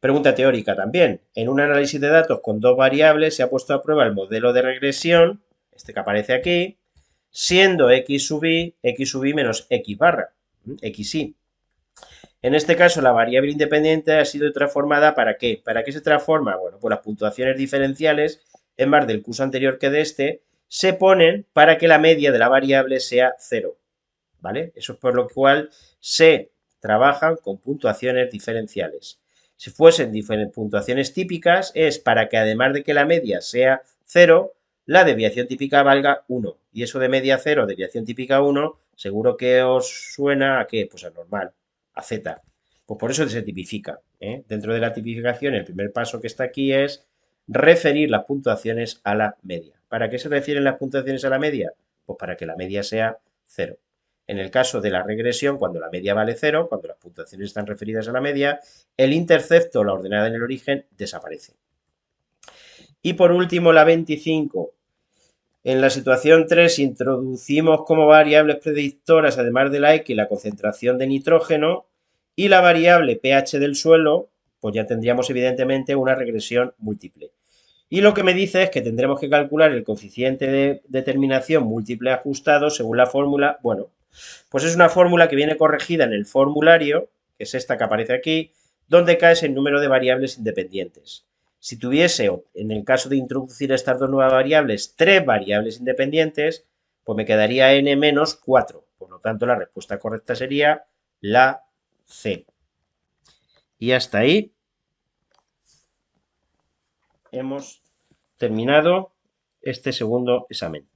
Pregunta teórica también. En un análisis de datos con dos variables se ha puesto a prueba el modelo de regresión, este que aparece aquí, siendo x sub i menos x barra, xi. En este caso, la variable independiente ha sido transformada ¿para qué? ¿Para qué se transforma? Bueno, pues las puntuaciones diferenciales, en más del curso anterior que de este, se ponen para que la media de la variable sea 0. ¿Vale? Eso es por lo cual se trabajan con puntuaciones diferenciales. Si fuesen puntuaciones típicas, es para que además de que la media sea 0, la desviación típica valga 1. Y eso de media 0, desviación típica 1, seguro que os suena a qué? Pues a normal, a z. Pues por eso se tipifica, ¿eh? Dentro de la tipificación, el primer paso que está aquí es referir las puntuaciones a la media. ¿Para qué se refieren las puntuaciones a la media? Pues para que la media sea 0. En el caso de la regresión, cuando la media vale 0, cuando las puntuaciones están referidas a la media, el intercepto, la ordenada en el origen, desaparece. Y por último, la 25. En la situación 3 introducimos como variables predictoras, además de la X, la concentración de nitrógeno y la variable pH del suelo, pues ya tendríamos evidentemente una regresión múltiple. Y lo que me dice es que tendremos que calcular el coeficiente de determinación múltiple ajustado según la fórmula. Bueno, pues es una fórmula que viene corregida en el formulario, que es esta que aparece aquí, donde cae el número de variables independientes. Si tuviese, en el caso de introducir estas dos nuevas variables, tres variables independientes, pues me quedaría n menos 4. Por lo tanto, la respuesta correcta sería la C. Y hasta ahí hemos terminado este segundo examen.